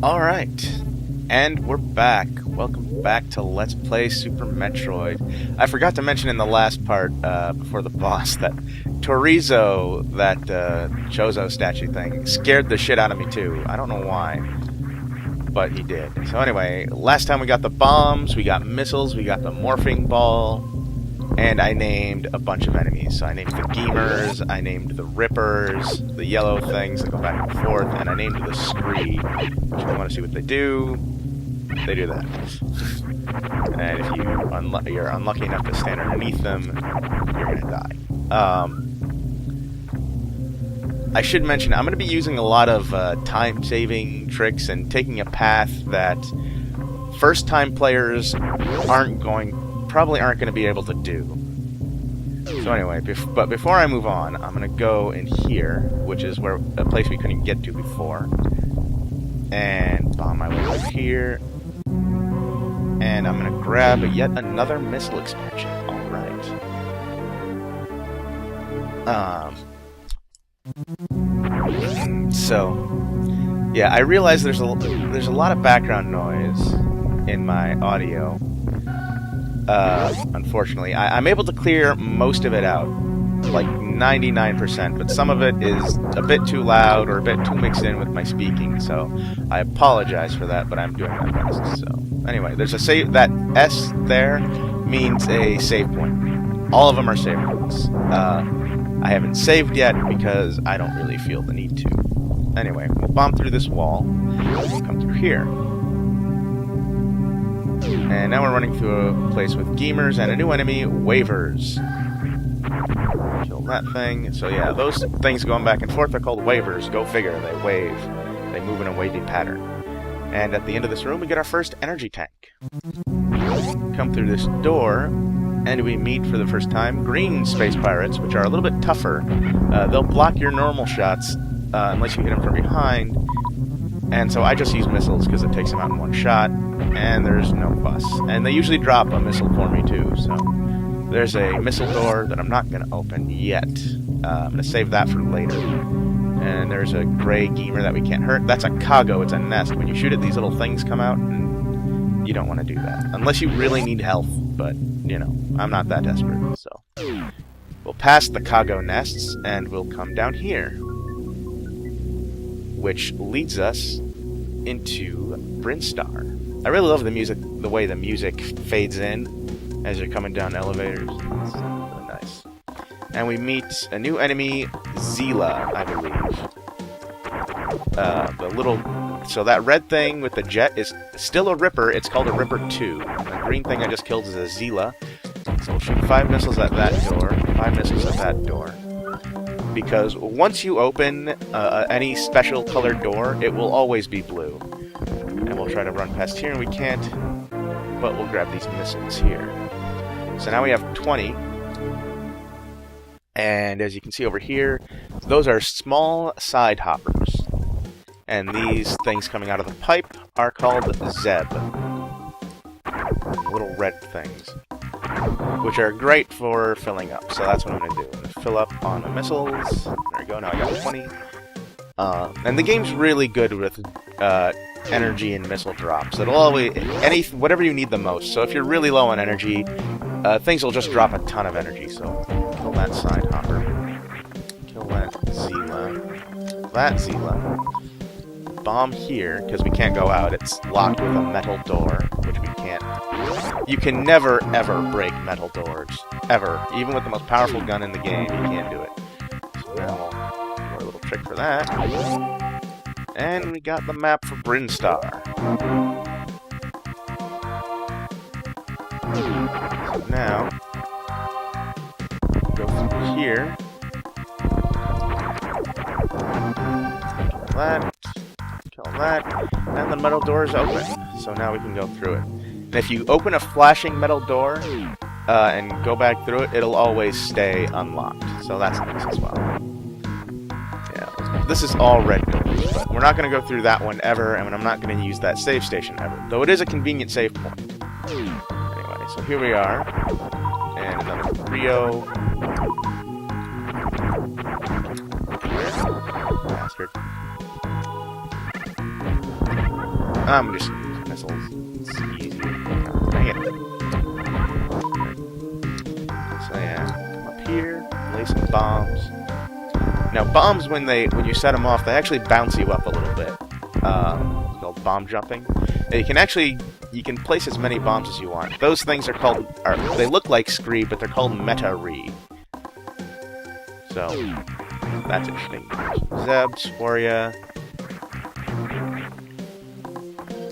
Alright, and we're back. Welcome back to Let's Play Super Metroid. I forgot to mention in the last part, before the boss, that Torizo, that Chozo statue thing, scared the shit out of me too. I don't know why, but he did. So anyway, last time we got the bombs, we got missiles, we got the morphing ball, and I named a bunch of enemies. So I named the Gamers, I named the Rippers, the yellow things that go back and forth, and I named the Scree, which if you want to see what they do, they do that. And if you're unlucky enough to stand underneath them, you're gonna die. I should mention, I'm going to be using a lot of time-saving tricks and taking a path that first-time players probably aren't going to be able to do. So anyway, but before I move on, I'm going to go in here, which is a place we couldn't get to before, and bomb my way over here, and I'm going to grab yet another missile expansion. Alright. So, yeah, I realize there's a lot of background noise in my audio. Unfortunately, I'm able to clear most of it out, like 99%, but some of it is a bit too loud or a bit too mixed in with my speaking, so I apologize for that, but I'm doing my best. So, anyway, there's a save. That S there means a save point. All of them are save points. I haven't saved yet because I don't really feel the need to. Anyway, we'll bomb through this wall, come through here. And now we're running through a place with Gamers and a new enemy, Wavers. Kill that thing. So yeah, those things going back and forth are called Wavers. Go figure, they wave. They move in a wavy pattern. And at the end of this room, we get our first energy tank. Come through this door, and we meet for the first time green space pirates, which are a little bit tougher. They'll block your normal shots unless you hit them from behind. And so I just use missiles because it takes them out in one shot, and there's no fuss. And they usually drop a missile for me too, so there's a missile door that I'm not going to open yet. I'm going to save that for later. And there's a gray Gamer that we can't hurt. That's a Kago, it's a nest. When you shoot it, these little things come out, and you don't want to do that. Unless you really need health, but, you know, I'm not that desperate, so. We'll pass the Kago nests, and we'll come down here, which leads us into Brinstar. I really love the music, the way the music fades in as you're coming down elevators. It's really nice. And we meet a new enemy, Zila, I believe. So that red thing with the jet is still a Ripper. It's called a Ripper 2. And the green thing I just killed is a Zila. So we'll shoot 5 missiles at that door, 5 missiles at that door. Because once you open any special colored door, it will always be blue. And we'll try to run past here, and we can't, but we'll grab these missiles here. So now we have 20. And as you can see over here, those are small side hoppers. And these things coming out of the pipe are called Zeb. Little red things. Which are great for filling up, so that's what I'm going to do. I'm going to fill up on the missiles. There we go, now I got 20. And the game's really good with energy and missile drops. It'll always, whatever you need the most. So if you're really low on energy, things will just drop a ton of energy. So kill that side hopper. Kill that Zila. That Zila. Bomb here, because we can't go out. It's locked with a metal door, which we can't. You can never, ever break metal doors. Ever. Even with the most powerful gun in the game, you can't do it. So now we'll do a little trick for that. And we got the map for Brinstar. So now, go through here. Kill that. Kill that. And the metal door is open. So now we can go through it. And if you open a flashing metal door and go back through it, it'll always stay unlocked. So that's nice as well. Yeah, this is all red doors, but we're not going to go through that one ever, and I'm not going to use that save station ever. Though it is a convenient save point. Anyway, so here we are. And another Rio. Bastard. I'm just using missiles. It's easy. Dang it. So yeah, come up here, lay some bombs. Now bombs, when you set them off, they actually bounce you up a little bit. It's called bomb jumping. And you can place as many bombs as you want. Those things they look like scree, but they're called meta-re. So that's interesting. Zebs for ya.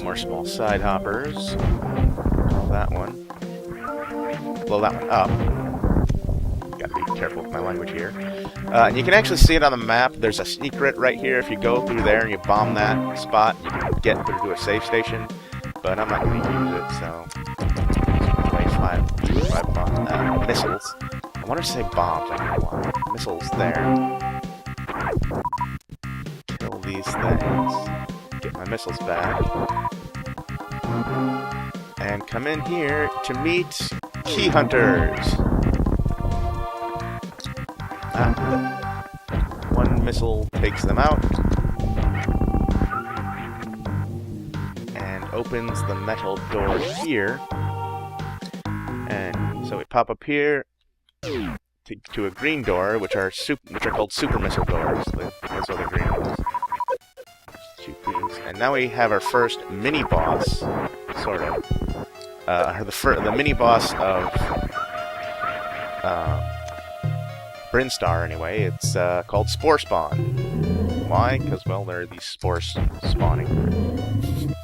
More small side hoppers. Blow that one. Blow that one up. Gotta be careful with my language here. And you can actually see it on the map. There's a secret right here. If you go through there and you bomb that spot, you can get through to a safe station. But I'm not going to use it, so... five missiles. I wanted to say bombs, I don't know why. Missiles there. Kill these things. Get my missiles back. And come in here to meet key hunters. One missile takes them out. And opens the metal door here. And so we pop up here to a green door, which are called super missile doors. Those are the green ones. Shoot these. And now we have our first mini boss, sort of. The mini boss of Brinstar, anyway. It's called Spore Spawn. Why? Because, well, there are these spores spawning.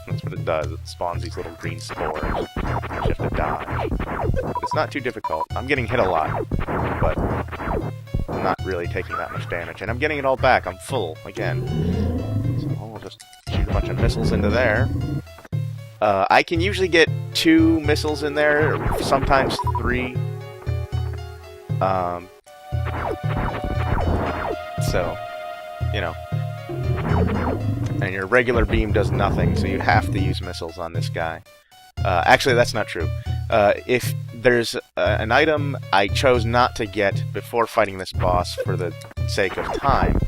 That's what it does. It spawns these little green spores. You have to dodge. It's not too difficult. I'm getting hit a lot, but I'm not really taking that much damage. And I'm getting it all back. I'm full, again. So we'll just shoot a bunch of missiles into there. I can usually get 2 missiles in there, sometimes 3. So, you know. And your regular beam does nothing, so you have to use missiles on this guy. Actually, that's not true. If there's an item I chose not to get before fighting this boss for the sake of time,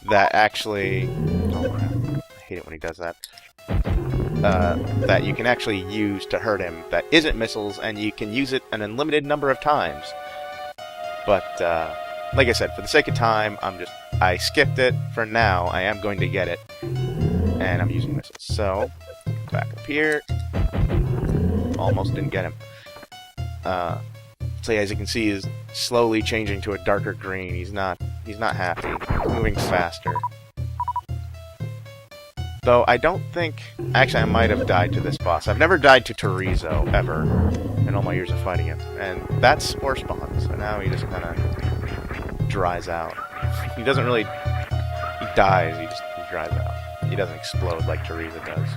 that actually... Oh, crap. I hate it when he does that. That you can actually use to hurt him that isn't missiles, and you can use it an unlimited number of times. But, like I said, for the sake of time, I skipped it. For now, I am going to get it. And I'm using missiles. So, back up here. Almost didn't get him. So yeah, as you can see, he's slowly changing to a darker green. He's not happy. He's moving faster. Though I don't think... Actually, I might have died to this boss. I've never died to Torizo, ever, in all my years of fighting him. And that's Spore Spawn, so now he just kind of dries out. He doesn't really... He dies, he dries out. He doesn't explode like Torizo does.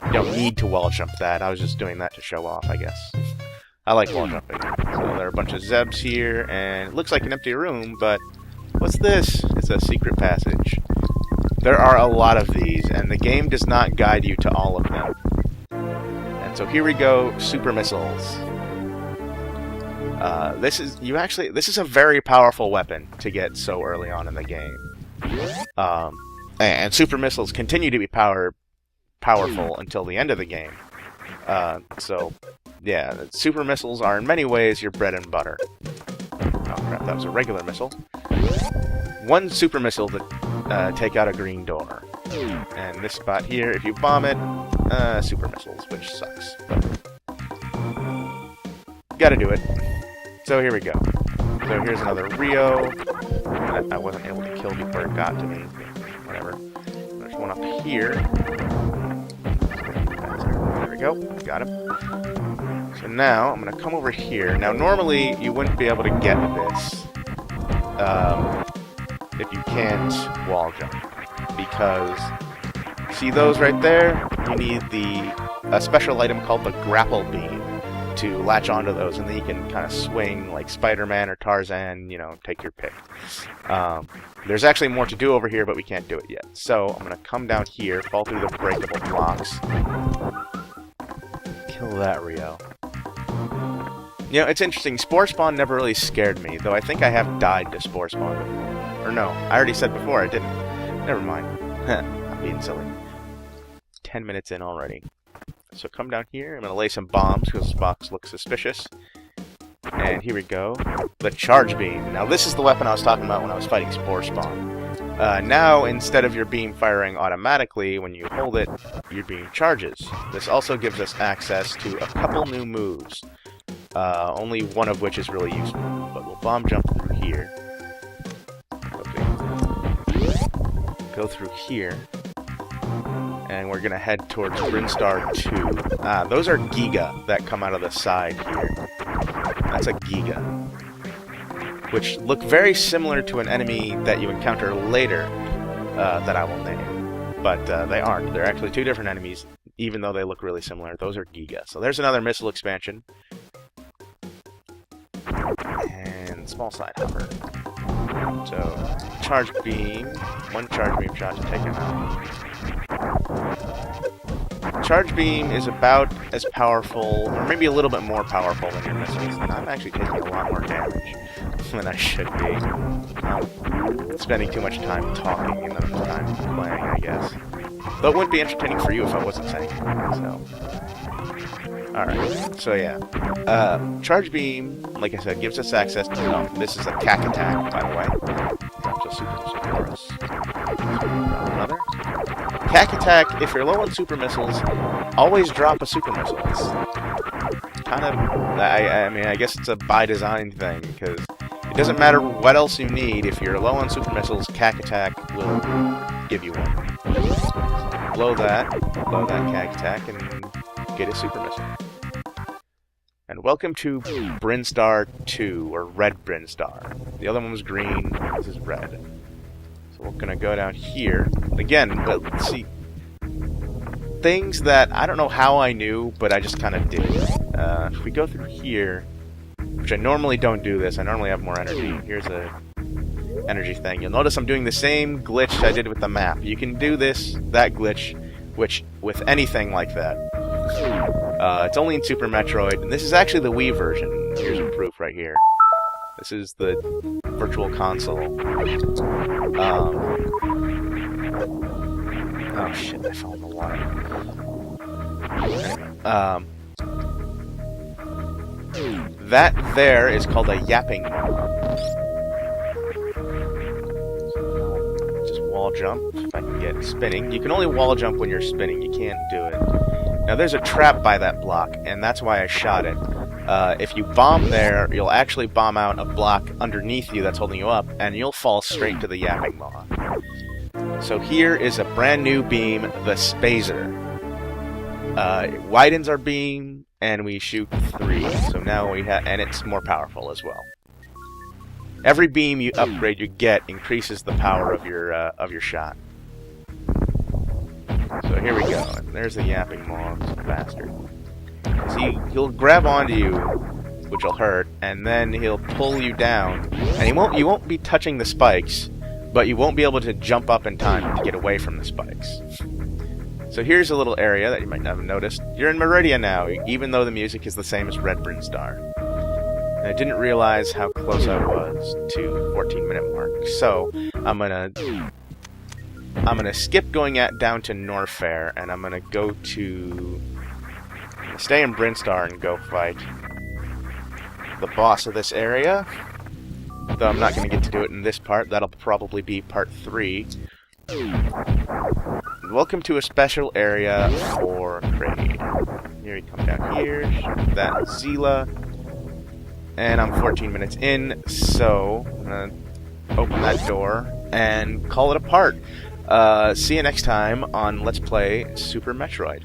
You don't need to wall jump that. I was just doing that to show off, I guess. I like wall jumping. So there are a bunch of Zebs here, and it looks like an empty room, but... What's this? It's a secret passage. There are a lot of these, and the game does not guide you to all of them. And so here we go, super missiles. This is a very powerful weapon to get so early on in the game. And super missiles continue to be powerful until the end of the game. So, yeah, super missiles are in many ways your bread and butter. Oh crap, that was a regular missile. One super missile to take out a green door. And this spot here, if you bomb it, super missiles, which sucks. But gotta do it. So here we go. So here's another Rio. I wasn't able to kill before it got to me. Whatever. There's one up here. There we go. Got him. So now I'm gonna come over here. Now normally you wouldn't be able to get this if you can't wall jump, because see those right there? You need a special item called the grapple beam to latch onto those, and then you can kind of swing like Spider-Man or Tarzan, you know, take your pick. There's actually more to do over here, but we can't do it yet. So I'm gonna come down here, fall through the breakable blocks, kill that Rio. You know, it's interesting. Spore Spawn never really scared me, though I think I have died to Spore Spawn before. Or no, I already said before I didn't. Never mind. I'm being silly. 10 minutes in already. So come down here. I'm going to lay some bombs because this box looks suspicious. And here we go. The charge beam. Now this is the weapon I was talking about when I was fighting Spore Spawn. Now, instead of your beam firing automatically, when you hold it, your beam charges. This also gives us access to a couple new moves. Only one of which is really useful. But we'll bomb jump through here. Go through here. And we're going to head towards Brinstar 2. Those are Giga that come out of the side here. That's a Giga. Which look very similar to an enemy that you encounter later that I will name. But they aren't. They're actually two different enemies, even though they look really similar. Those are Giga. So there's another missile expansion. And small side hopper. So, charge beam. One charge beam shot to take him out. Charge beam is about as powerful, or maybe a little bit more powerful than your missiles. I'm actually taking a lot more damage than I should be. I'm spending too much time talking and then time playing, I guess. Though it wouldn't be entertaining for you if I wasn't saying it, so... Alright, so yeah. Charge beam, like I said, gives us access to... this is a CAC attack, by the way. Drops a super missile for us. Another. CAC attack, if you're low on super missiles, always drop a super missile. It's kind of... I mean, I guess it's a by design thing, because it doesn't matter what else you need. If you're low on super missiles, CAC attack will give you one. Blow that CAC attack, and get a super missile. And welcome to Brinstar 2, or Red Brinstar. The other one was green, this is red. So we're gonna go down here. Again, but let's see. Things that I don't know how I knew, but I just kind of did. If we go through here, which I normally don't do this, I normally have more energy. Here's a energy thing. You'll notice I'm doing the same glitch I did with the map. You can do that glitch, which with anything like that. It's only in Super Metroid, and this is actually the Wii version. Here's a proof right here. This is the Virtual Console. Oh shit, I fell in the water. That there is called a yapping maw. Just wall jump, if I can get spinning. You can only wall jump when you're spinning, you can't do it. Now there's a trap by that block, and that's why I shot it. If you bomb there, you'll actually bomb out a block underneath you that's holding you up, and you'll fall straight to the yapping maw. So here is a brand new beam, the SPAZER. It widens our beam, and we shoot 3. So now we have, and it's more powerful as well. Every beam you upgrade, you get increases the power of your shot. So here we go. And there's the yapping maw, bastard. See, he'll grab onto you, which will hurt, and then he'll pull you down. And you won't be touching the spikes, but you won't be able to jump up in time to get away from the spikes. So here's a little area that you might not have noticed. You're in Meridia now, even though the music is the same as Red Brinstar. And I didn't realize how close I was to 14-minute mark. So I'm gonna skip going down to Norfair, and I'm gonna go to... stay in Brinstar and go fight the boss of this area. Though I'm not gonna get to do it in this part. That'll probably be part 3. Welcome to a special area for Kraid. Here we come down here, shoot that Zila. And I'm 14 minutes in, so I'm gonna open that door and call it a part. See you next time on Let's Play Super Metroid.